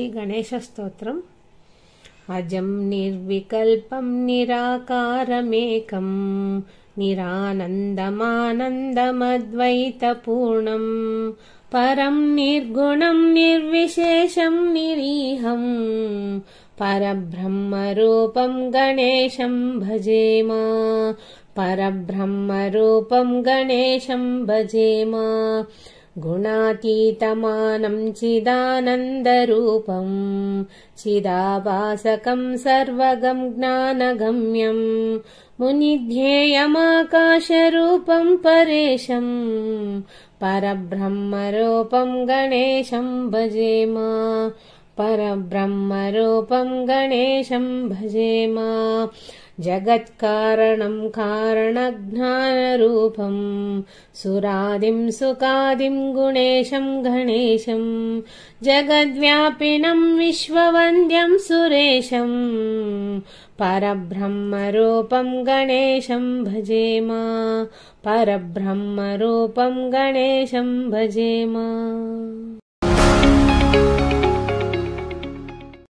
गणेशस्तोत्रम्। अजं निर्विकल्पं निराकारमेकं निरानन्दमानन्दमद्वैतपूर्णं परं निर्गुणं निर्विशेषं निरीहं परब्रह्मरूपं गणेशं भजेम। परब्रह्मरूपं गणेशं भजेम। गुणातीतमानं चिदानन्दरूपं चिदाभासकं सर्वगं ज्ञानगम्यं मुनिध्येयमाकाशरूपं परेशं परब्रह्मरूपं गणेशं भजेम। परब्रह्मरूपं गणेशं भजेम। जगत्कारणं कारणज्ञानरूपं सुरादिं सुखादिं गुणेशं गणेशं जगद्व्यापिनं विश्ववन्द्यं सुरेशं परब्रह्मरूपं गणेशं भजेम। परब्रह्मरूपं गणेशं भजेम।